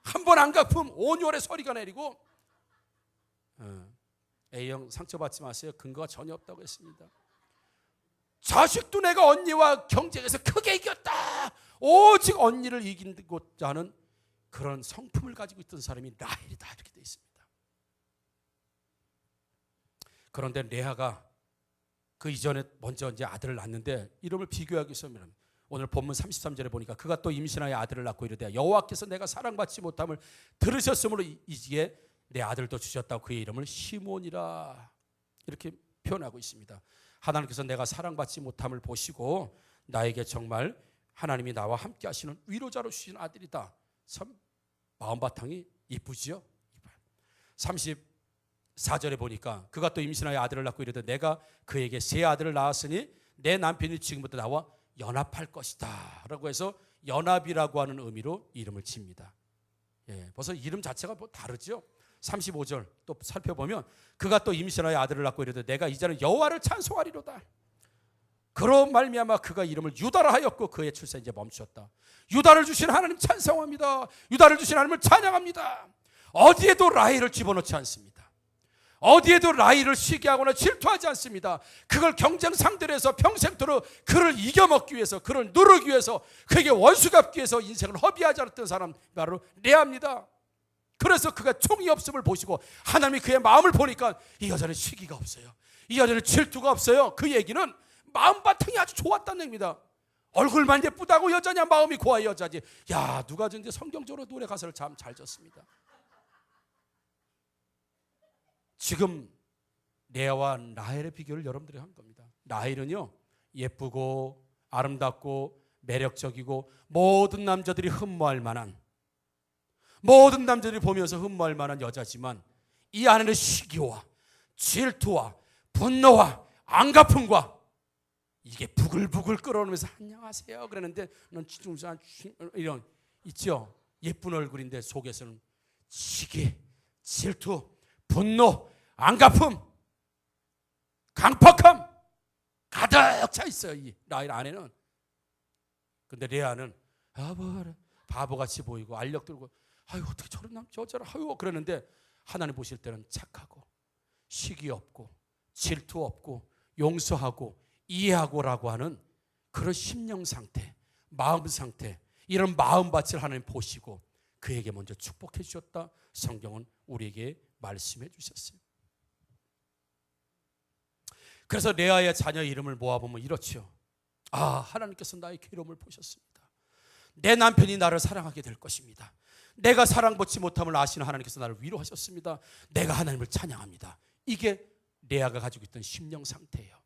한 번 안 갚으면 온열의 서리가 내리고 A형 상처받지 마세요. 근거가 전혀 없다고 했습니다. 자식도 내가 언니와 경쟁해서 크게 이겼다. 오직 언니를 이기고자 하는 그런 성품을 가지고 있던 사람이 라헬이다 이렇게 되어 있습니다. 그런데 레아가 그 이전에 먼저 이제 아들을 낳는데 이름을 비교하기 위해서 오늘 본문 33절에 보니까 그가 또 임신하여 아들을 낳고 이르되 여호와께서 내가 사랑받지 못함을 들으셨으므로 이지에 내 아들도 주셨다고 그의 이름을 시몬이라 이렇게 표현하고 있습니다. 하나님께서 내가 사랑받지 못함을 보시고 나에게 정말 하나님이 나와 함께 하시는 위로자로 주신 아들이다. 참 마음바탕이 이쁘지요. 34절에 보니까 그가 또 임신하여 아들을 낳고 이르되 내가 그에게 세 아들을 낳았으니 내 남편이 지금부터 나와 연합할 것이다 라고 해서 연합이라고 하는 의미로 이름을 칩니다. 벌써 이름 자체가 뭐 다르죠. 35절 또 살펴보면 그가 또 임신하여 아들을 낳고 이르되 내가 이제는 여호와를 찬송하리로다. 그런 말미암아 그가 이름을 유다라 하였고 그의 출세 이제 멈추었다. 유다를 주신 하나님 찬송합니다. 유다를 주신 하나님을 찬양합니다. 어디에도 라헬을 집어넣지 않습니다. 어디에도 라헬을 시기하거나 질투하지 않습니다. 그걸 경쟁 상대로 해서 평생토록 그를 이겨먹기 위해서, 그를 누르기 위해서, 그에게 원수 갚기 위해서 인생을 허비하지 않았던 사람 바로 레아입니다. 그래서 그가 총이 없음을 보시고 하나님이 그의 마음을 보니까 이 여자는 시기가 없어요. 이 여자는 질투가 없어요. 그 얘기는 마음바탕이 아주 좋았다는 얘기입니다. 얼굴만 예쁘다고 여자냐? 마음이 고와 여자지. 야, 누가 이제 성경적으로 노래 가사를 참 잘 졌습니다. 지금 레아와 라헬의 비교를 여러분들이 한 겁니다. 라헬은요 예쁘고 아름답고 매력적이고 모든 남자들이 흠모할 만한, 모든 남자들이 보면서 흠모할 만한 여자지만 이 안에는 시기와 질투와 분노와 안갚음과 이게 부글부글 끓어오면서 안녕하세요 그러는데 넌 지중산 이런 있죠. 예쁜 얼굴인데 속에서는 시기, 질투, 분노, 안갚음, 강팍함 가득 차 있어요. 이 라헬 안에는. 근데 레아는 바보같이 보이고 알력 들고 아유 어떻게 저런 남자를 아유 그러는데 하나님 보실 때는 착하고 시기 없고 질투 없고 용서하고 이해하고라고 하는 그런 심령 상태, 마음 상태, 이런 마음밭을 하나님 보시고 그에게 먼저 축복해 주셨다. 성경은 우리에게 말씀해 주셨어요. 그래서 레아의 자녀 이름을 모아보면 이렇죠. 하나님께서 나의 괴로움을 보셨습니다. 내 남편이 나를 사랑하게 될 것입니다. 내가 사랑받지 못함을 아시는 하나님께서 나를 위로하셨습니다. 내가 하나님을 찬양합니다. 이게 레아가 가지고 있던 심령 상태예요.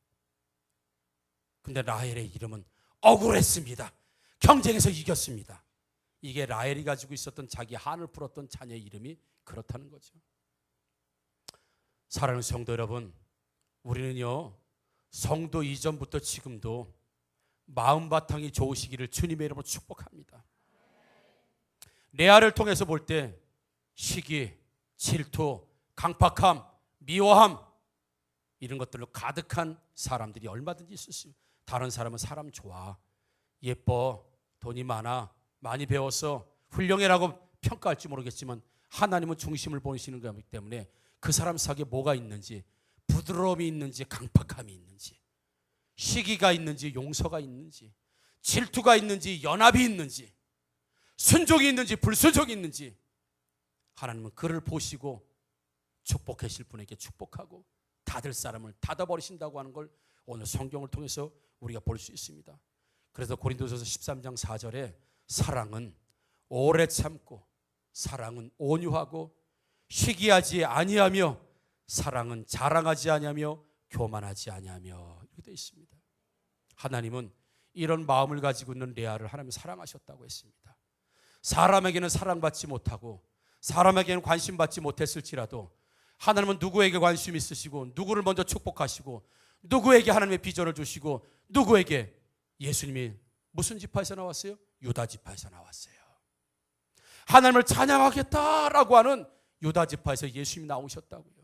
근데 라헬의 이름은 억울했습니다. 경쟁에서 이겼습니다. 이게 라헬이 가지고 있었던 자기 한을 풀었던 자녀의 이름이 그렇다는 거죠. 사랑하는 성도 여러분, 우리는요 성도 이전부터 지금도 마음바탕이 좋으시기를 주님의 이름으로 축복합니다. 레아를 통해서 볼 때 시기, 질투, 강팍함, 미워함 이런 것들로 가득한 사람들이 얼마든지 있을 수 있어요. 다른 사람은 사람 좋아, 예뻐, 돈이 많아, 많이 배웠어, 훌륭해라고 평가할지 모르겠지만 하나님은 중심을 보시는 거기 때문에 그 사람 속에 뭐가 있는지, 부드러움이 있는지, 강팍함이 있는지, 시기가 있는지, 용서가 있는지, 질투가 있는지, 연합이 있는지, 순종이 있는지, 불순종이 있는지, 하나님은 그를 보시고 축복하실 분에게 축복하고 닫을 사람을 닫아버리신다고 하는 걸 오늘 성경을 통해서 우리가 볼 수 있습니다. 그래서 고린도전서 13장 4절에 사랑은 오래 참고, 사랑은 온유하고, 시기하지 아니하며, 사랑은 자랑하지 아니하며, 교만하지 아니하며, 이렇게 되어 있습니다. 하나님은 이런 마음을 가지고 있는 레아를 하나님이 사랑하셨다고 했습니다. 사람에게는 사랑받지 못하고 사람에게는 관심받지 못했을지라도 하나님은 누구에게 관심 있으시고 누구를 먼저 축복하시고 누구에게 하나님의 비전을 주시고 누구에게, 예수님이 무슨 지파에서 나왔어요? 유다 지파에서 나왔어요. 하나님을 찬양하겠다라고 하는 유다 지파에서 예수님이 나오셨다고요.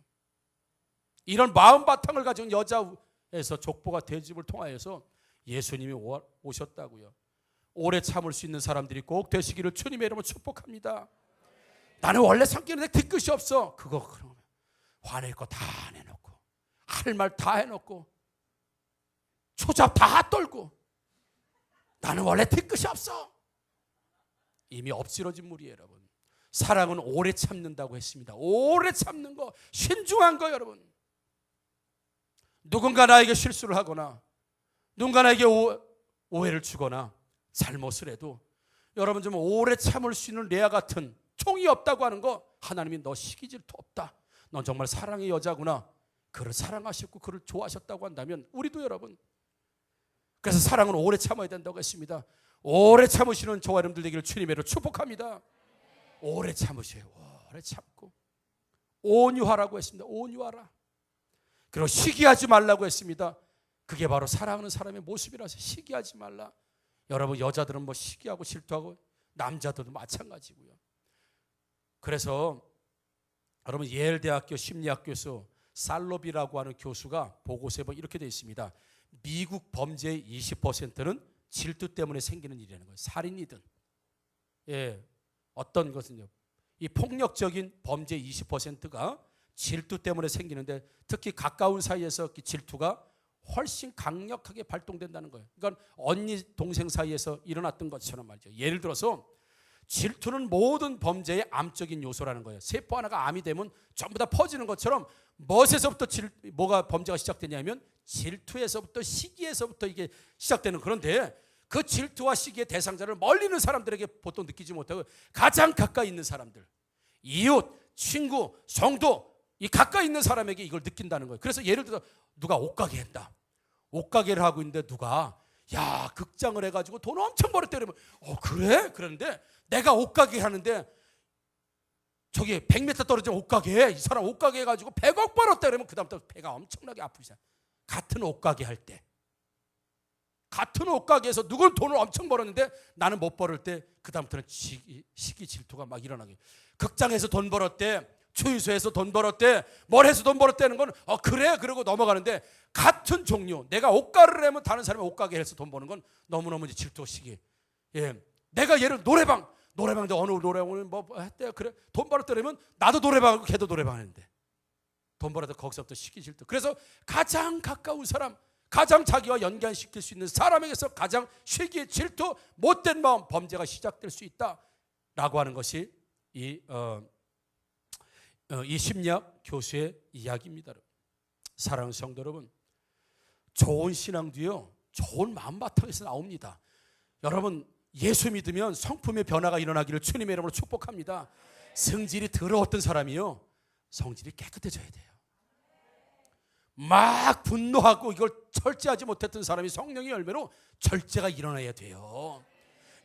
이런 마음 바탕을 가진 여자에서 족보가 대집을 통하여서 예수님이 오셨다고요. 오래 참을 수 있는 사람들이 꼭 되시기를 주님의 이름으로 축복합니다. 나는 원래 성격이 내 뒤끝이 없어. 그거 그러면 화낼 거 다 내놓고 할 말 다 해놓고 초잡 다 떨고 나는 원래 뒤끝이 없어. 이미 엎질러진 물이에요, 여러분. 사랑은 오래 참는다고 했습니다. 오래 참는 거, 신중한 거, 여러분. 누군가 나에게 실수를 하거나 누군가 나에게 오해를 주거나 잘못을 해도 여러분 좀 오래 참을 수 있는 레아 같은 총이 없다고 하는 거, 하나님이 너 시기 질투 없다, 넌 정말 사랑의 여자구나, 그를 사랑하셨고 그를 좋아하셨다고 한다면 우리도 여러분, 그래서 사랑은 오래 참아야 된다고 했습니다. 오래 참으시는 저와 여러분들 되기를 주님의 이름으로 축복합니다. 오래 참으셔요. 오래 참고 온유하라고 했습니다. 온유하라. 그리고 시기하지 말라고 했습니다. 그게 바로 사랑하는 사람의 모습이라서 시기하지 말라. 여러분, 여자들은 뭐 시기하고 질투하고 남자들도 마찬가지고요. 그래서 여러분, 예일대학교 심리학교에서 살로비라고 하는 교수가 보고서에 보면 이렇게 되어 있습니다. 미국 범죄의 20%는 질투 때문에 생기는 일이라는 거예요. 살인이든 어떤 것은요, 이 폭력적인 범죄의 20%가 질투 때문에 생기는데, 특히 가까운 사이에서 질투가 훨씬 강력하게 발동된다는 거예요. 그러니까 언니 동생 사이에서 일어났던 것처럼 말이죠. 예를 들어서 질투는 모든 범죄의 암적인 요소라는 거예요. 세포 하나가 암이 되면 전부 다 퍼지는 것처럼 무엇에서부터 뭐가 범죄가 시작되냐면 질투에서부터, 시기에서부터 이게 시작되는. 그런데 그 질투와 시기의 대상자를 멀리 있는 사람들에게 보통 느끼지 못하고 가장 가까이 있는 사람들, 이웃, 친구, 성도, 이 가까이 있는 사람에게 이걸 느낀다는 거예요. 그래서 예를 들어 누가 옷가게 한다. 옷가게를 하고 있는데 누가 야 극장을 해가지고 돈 엄청 벌었대 그러면 그래? 그런데 내가 옷가게 하는데 저기 100m 떨어진 옷가게, 이 사람 옷가게 해가지고 100억 벌었대 그러면 그 다음부터 배가 엄청나게 아프잖아. 같은 옷가게 할 때, 같은 옷가게에서 누군 돈을 엄청 벌었는데 나는 못 벌을 때 그 다음부터는 시기 질투가 막 일어나게. 극장에서 돈 벌었대, 주유소에서 돈 벌었대, 뭘 해서 돈 벌었대는 건 그래 그러고 넘어가는데, 같은 종류, 내가 옷가게를 하면 다른 사람이 옷가게 해서 돈 버는 건 너무너무 질투 시기. 내가 예를 노래방도 어느 노래방을 뭐 했대, 그래 돈 벌었대 그러면 나도 노래방하고 걔도 노래방 하는데 돈 벌어도 거기서부터 시기 질투. 그래서 가장 가까운 사람, 가장 자기와 연관시킬 수 있는 사람에게서 가장 시기 질투, 못된 마음, 범죄가 시작될 수 있다라고 하는 것이 이 심리학 교수의 이야기입니다. 사랑하는 성도 여러분, 좋은 신앙도요, 좋은 마음 바탕에서 나옵니다. 여러분, 예수 믿으면 성품의 변화가 일어나기를 주님의 이름으로 축복합니다. 성질이 더러웠던 사람이요, 성질이 깨끗해져야 돼요. 막 분노하고 이걸 절제하지 못했던 사람이 성령의 열매로 절제가 일어나야 돼요.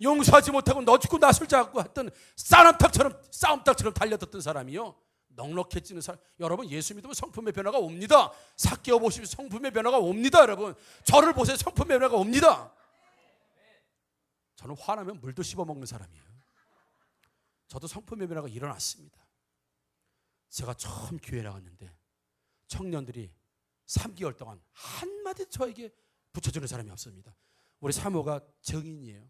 용서하지 못하고 너 죽고 나 술자 갖고 했던 싸움닭처럼 달려들던 사람이요, 넉넉해지는 사람. 여러분, 예수 믿으면 성품의 변화가 옵니다. 삭개오 보시면 성품의 변화가 옵니다. 여러분, 저를 보세요. 성품의 변화가 옵니다. 저는 화나면 물도 씹어먹는 사람이에요. 저도 성품의 변화가 일어났습니다. 제가 처음 교회 나갔는데 청년들이 3개월 동안 한마디 저에게 붙여주는 사람이 없습니다. 우리 사모가 정인이에요.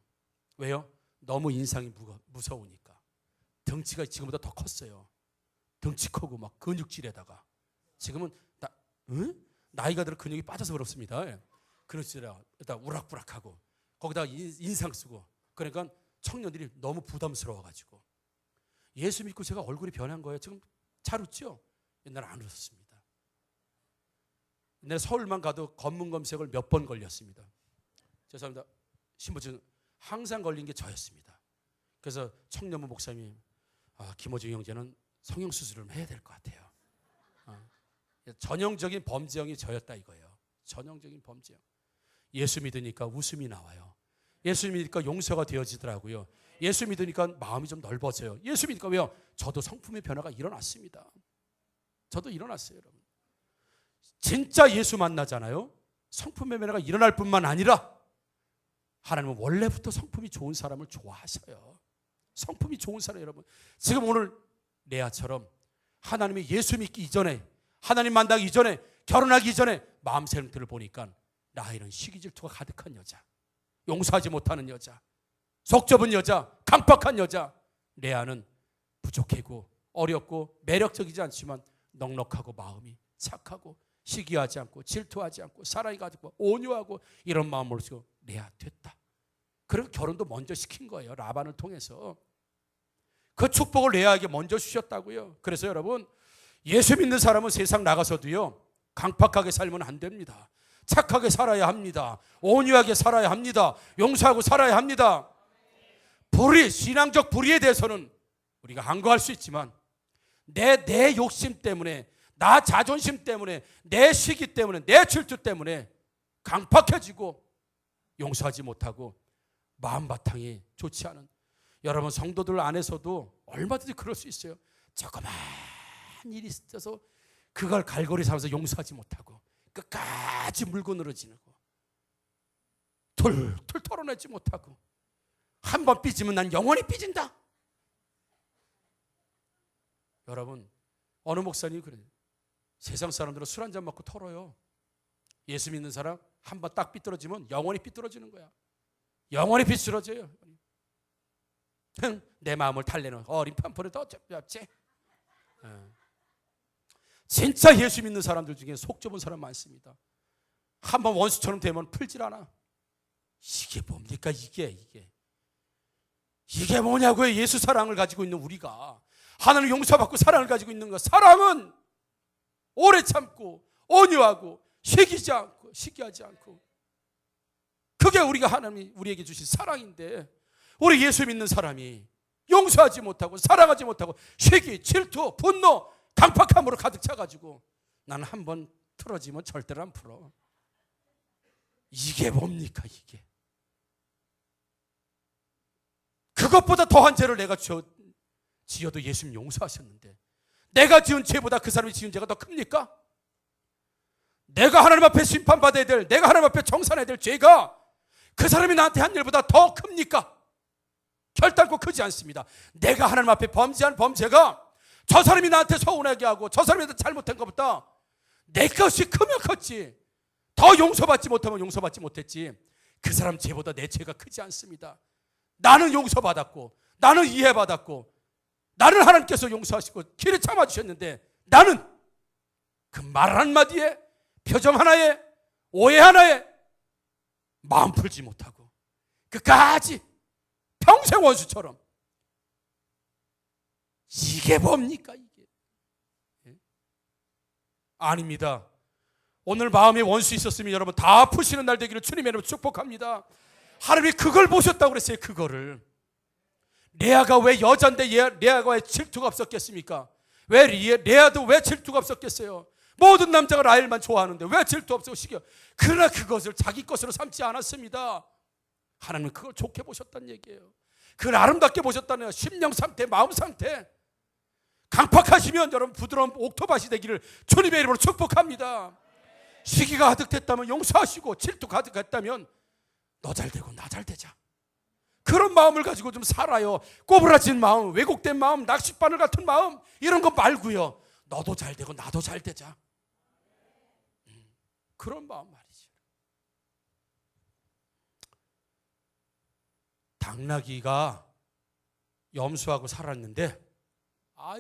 왜요? 너무 인상이 무서우니까. 덩치가 지금보다 더 컸어요. 덩치 크고 막 근육질에다가. 지금은 나이가 들어 근육이 빠져서 그렇습니다. 그렇지라 일단 우락부락하고 거기다가 인상 쓰고. 그러니까 청년들이 너무 부담스러워가지고 예수 믿고 제가 얼굴이 변한 거예요. 지금 잘 웃죠? 옛날에 안 웃었습니다. 옛날에 서울만 가도 검문 검색을 몇 번 걸렸습니다. 죄송합니다. 신분증 항상 걸린 게 저였습니다. 그래서 청년부 목사님이 김호중 형제는 성형수술을 해야 될 것 같아요. 전형적인 범죄형이 저였다 이거예요. 전형적인 범죄형. 예수 믿으니까 웃음이 나와요. 예수 믿으니까 용서가 되어지더라고요. 예수 믿으니까 마음이 좀 넓어져요. 예수 믿으니까 왜요? 저도 성품의 변화가 일어났습니다. 저도 일어났어요, 여러분. 진짜 예수 만나잖아요. 성품의 변화가 일어날 뿐만 아니라 하나님은 원래부터 성품이 좋은 사람을 좋아하셔요. 성품이 좋은 사람 여러분. 지금 오늘 레아처럼 하나님이 예수 믿기 이전에, 하나님 만나기 이전에, 결혼하기 이전에 마음 생들을 보니까 라헬은 시기 질투가 가득한 여자, 용서하지 못하는 여자, 속 좁은 여자, 강박한 여자. 레아는 부족하고 어렵고 매력적이지 않지만 넉넉하고 마음이 착하고 시기하지 않고 질투하지 않고 사랑이 가득하고 온유하고 이런 마음으로 지고 레아 됐다. 그리고 결혼도 먼저 시킨 거예요. 라반을 통해서. 그 축복을 레아에게 먼저 주셨다고요. 그래서 여러분, 예수 믿는 사람은 세상 나가서도요 강팍하게 살면 안 됩니다. 착하게 살아야 합니다. 온유하게 살아야 합니다. 용서하고 살아야 합니다. 신앙적 불의에 대해서는 우리가 항거할 수 있지만 내 욕심 때문에, 나 자존심 때문에, 내 시기 때문에, 내 질투 때문에 강팍해지고 용서하지 못하고 마음바탕이 좋지 않은 여러분 성도들 안에서도 얼마든지 그럴 수 있어요. 조그만 일이 있어서 그걸 갈고리 삼아서 용서하지 못하고 끝까지 물고 늘어지는 거, 툴툴 털어내지 못하고 한 번 삐지면 난 영원히 삐진다. 여러분, 어느 목사님이 그래요. 세상 사람들은 술 한잔 먹고 털어요. 예수 믿는 사람 한 번 딱 삐뚤어지면 영원히 삐뚤어지는 거야. 영원히 삐뚤어져요. 내 마음을 달래는 어린 판포를 더 잡지. 진짜 예수 믿는 사람들 중에 속 좁은 사람 많습니다. 한 번 원수처럼 되면 풀질 않아. 이게 뭡니까? 이게 뭐냐고요? 예수 사랑을 가지고 있는 우리가, 하나님 용서받고 사랑을 가지고 있는 것. 사랑은 오래 참고 온유하고 시기하지 않고, 그게 우리가 하나님이 우리에게 주신 사랑인데, 우리 예수 믿는 사람이 용서하지 못하고 사랑하지 못하고 시기, 질투, 분노, 강팍함으로 가득 차가지고 나는 한 번 틀어지면 절대로 안 풀어. 이게 뭡니까? 이게 그것보다 더한 죄를 내가 지어도 예수님 용서하셨는데 내가 지은 죄보다 그 사람이 지은 죄가 더 큽니까? 내가 하나님 앞에 심판받아야 될, 내가 하나님 앞에 정산해야 될 죄가 그 사람이 나한테 한 일보다 더 큽니까? 결단코 크지 않습니다. 내가 하나님 앞에 범죄한 범죄가 저 사람이 나한테 서운하게 하고 저 사람이 나한테 잘못한 것보다 내 것이 크면 컸지, 더 용서받지 못하면 용서받지 못했지, 그 사람 죄보다 내 죄가 크지 않습니다. 나는 용서받았고, 나는 이해받았고, 나는 하나님께서 용서하시고 길을 참아주셨는데, 나는 그 말 한마디에, 표정 하나에, 오해 하나에 마음 풀지 못하고 끝까지 평생 원수처럼. 이게 뭡니까? 이게 아닙니다. 오늘 마음에 원수 있었으면 여러분 다 푸시는 날 되기를 주님의 이름으로 축복합니다. 하나님이 그걸 보셨다고 그랬어요. 그거를. 레아가 왜 여잔데 레아가 왜 질투가 없었겠습니까? 왜 레아도 왜 질투가 없었겠어요? 모든 남자가 라헬만 좋아하는데 왜 질투 없고 시기요? 그러나 그것을 자기 것으로 삼지 않았습니다. 하나님은 그걸 좋게 보셨다는 얘기예요. 그걸 아름답게 보셨다는 거예요. 심령 상태, 마음 상태. 강팍하시면 여러분 부드러운 옥토밭이 되기를 주님의 이름으로 축복합니다. 시기가 가득했다면 용서하시고, 질투 가득했다면 너 잘 되고 나 잘 되자. 그런 마음을 가지고 좀 살아요. 꼬부라진 마음, 왜곡된 마음, 낚싯바늘 같은 마음, 이런 거 말고요. 너도 잘 되고 나도 잘 되자. 그런 마음 말이죠. 당나귀가 염소하고 살았는데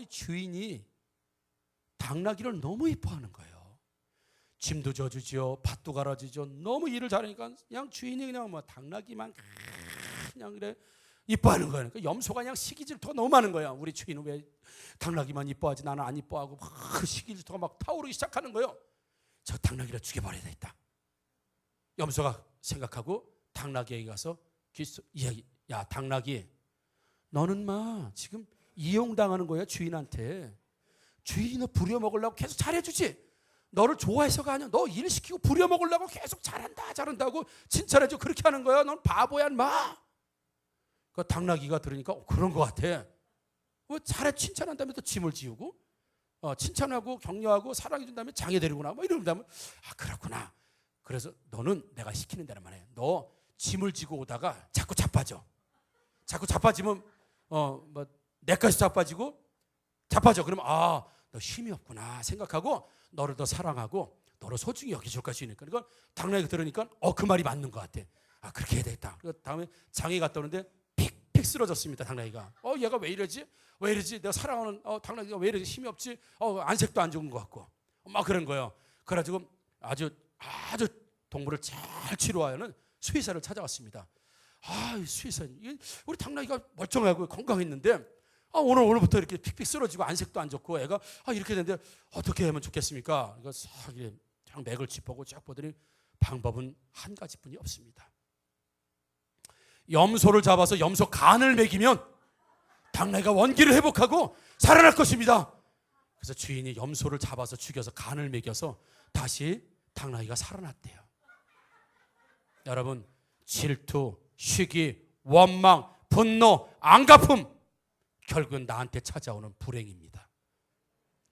주인이 당나귀를 너무 이뻐하는 거예요. 짐도 져주죠, 밭도 갈아주죠. 너무 일을 잘하니까 그냥 주인이 그냥 뭐 당나귀만 그냥 그래 이뻐하는 거예요. 그러니까 염소가 그냥 시기질투가 너무 많은 거야. 우리 주인은 왜 당나귀만 이뻐하지 나는 안 이뻐하고 그 시기질투가 막 타오르기 시작하는 거예요. 저 당나귀를 죽여버려야 되겠다. 염소가 생각하고 당나귀에게 가서 이야기, 야 당나귀, 너는 지금 이용당하는 거야 주인한테. 주인이 너 부려먹으려고 계속 잘해주지. 너를 좋아해서가 아니야. 너 일 시키고 부려먹으려고 계속 잘한다고 칭찬해줘. 그렇게 하는 거야. 넌 바보야 인마. 그 당나귀가 들으니까 그런 것 같아. 잘해 칭찬한 다음에 또 짐을 지우고 칭찬하고 격려하고 사랑해준 다음에 장에 데리고나 이런 다음에 그렇구나. 그래서 너는 내가 시키는 대로 말해. 너 짐을 지고 오다가 자꾸 자빠져. 자꾸 자빠지면 내까지 자빠져. 그러면 너 힘이 없구나 생각하고 너를 더 사랑하고 너를 소중히 여겨줄 것이니까. 그러니까 당나귀가 들으니까 그 말이 맞는 것 같아. 그렇게 해야 되겠다. 그래서 다음에 장에 갔다 오는데 픽픽 쓰러졌습니다. 당나귀가. 얘가 왜 이러지? 내가 사랑하는 당나귀가 왜 이러지? 힘이 없지? 안색도 안 좋은 것 같고 막 그런 거예요. 그래가지고 아주 동물을 잘 치료하는 수의사를 찾아왔습니다. 수의사님, 우리 당나귀가 멀쩡하고 건강했는데 오늘부터 이렇게 픽픽 쓰러지고 안색도 안 좋고 애가 이렇게 되는데 어떻게 하면 좋겠습니까? 이거 싹 그냥 맥을 짚고 쫙 보더니 방법은 한 가지뿐이 없습니다. 염소를 잡아서 염소 간을 먹이면 당나귀가 원기를 회복하고 살아날 것입니다. 그래서 주인이 염소를 잡아서 죽여서 간을 먹여서 다시 당나귀가 살아났대요. 여러분, 질투, 시기, 원망, 분노, 안갚음, 결국은 나한테 찾아오는 불행입니다.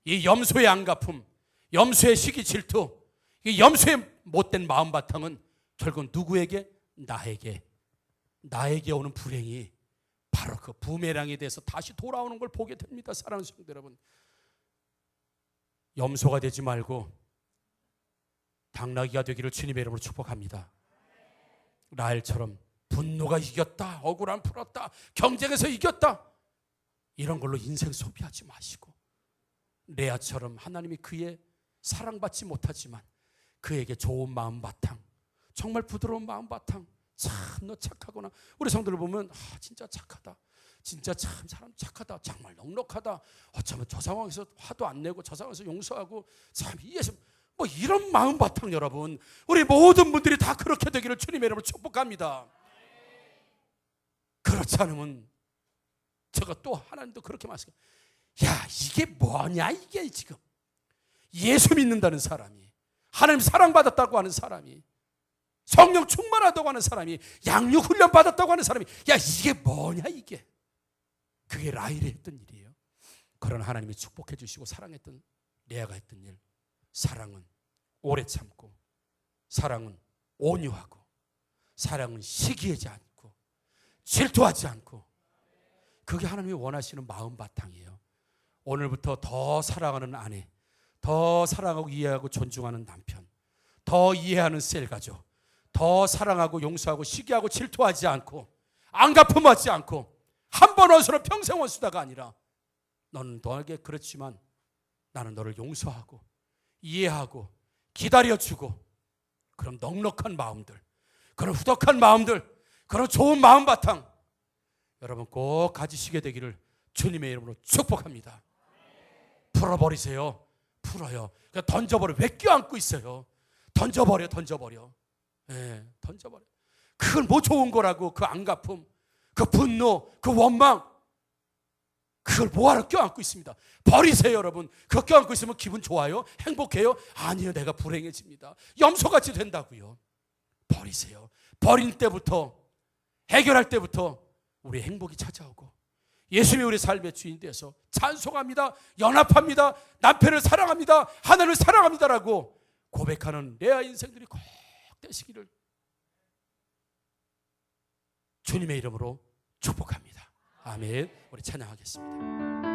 이 염소의 안갚음, 염소의 시기, 질투, 이 염소의 못된 마음 바탕은 결국은 누구에게? 나에게 오는 불행이 바로 그 부메랑에 대해서 다시 돌아오는 걸 보게 됩니다. 사랑하는 성도 여러분, 염소가 되지 말고 당나귀가 되기를 주님의 이름으로 축복합니다. 라헬처럼 분노가 이겼다, 억울함 풀었다, 경쟁에서 이겼다, 이런 걸로 인생 소비하지 마시고 레아처럼 하나님이 그의 사랑받지 못하지만 그에게 좋은 마음 바탕, 정말 부드러운 마음 바탕, 참 너 착하구나. 우리 성도를 보면 진짜 착하다, 진짜 참 사람 착하다, 정말 넉넉하다, 어쩌면 저 상황에서 화도 안 내고 저 상황에서 용서하고 참 이해해서 이런 마음 바탕, 여러분 우리 모든 분들이 다 그렇게 되기를 주님의 이름으로 축복합니다. 그렇지 않으면 제가 또 하나님도 그렇게 말씀해요. 이게 뭐냐, 이게 지금 예수 믿는다는 사람이, 하나님 사랑받았다고 하는 사람이, 성령 충만하다고 하는 사람이, 양육 훈련 받았다고 하는 사람이 이게 뭐냐, 이게. 그게 라헬이 했던 일이에요. 그런 하나님이 축복해 주시고 사랑했던 레아가 했던 일. 사랑은 오래 참고, 사랑은 온유하고, 사랑은 시기하지 않고, 질투하지 않고, 그게 하나님이 원하시는 마음 바탕이에요. 오늘부터 더 사랑하는 아내, 더 사랑하고 이해하고 존중하는 남편, 더 이해하는 셀가족, 더 사랑하고 용서하고 시기하고 질투하지 않고 안갚음하지 않고 한 번 원수는 평생 원수다가 아니라 너는 너에게 그렇지만 나는 너를 용서하고 이해하고 기다려주고, 그런 넉넉한 마음들, 그런 후덕한 마음들, 그런 좋은 마음 바탕 여러분 꼭 가지시게 되기를 주님의 이름으로 축복합니다. 풀어버리세요. 풀어요. 그냥 던져버려. 왜 껴안고 있어요? 던져버려. 던져버려. 그건 뭐 좋은 거라고. 그 안갚음, 그 분노, 그 원망, 그걸 뭐하러 껴안고 있습니다. 버리세요. 여러분, 그거 껴안고 있으면 기분 좋아요? 행복해요? 아니요, 내가 불행해집니다. 염소같이 된다고요. 버리세요. 버린 때부터, 해결할 때부터 우리 행복이 찾아오고 예수님이 우리 삶의 주인 되어서 찬송합니다, 연합합니다, 남편을 사랑합니다, 하나님을 사랑합니다라고 고백하는 레아 인생들이 꼭 되시기를 주님의 이름으로 축복합니다. 아멘. 우리 찬양하겠습니다.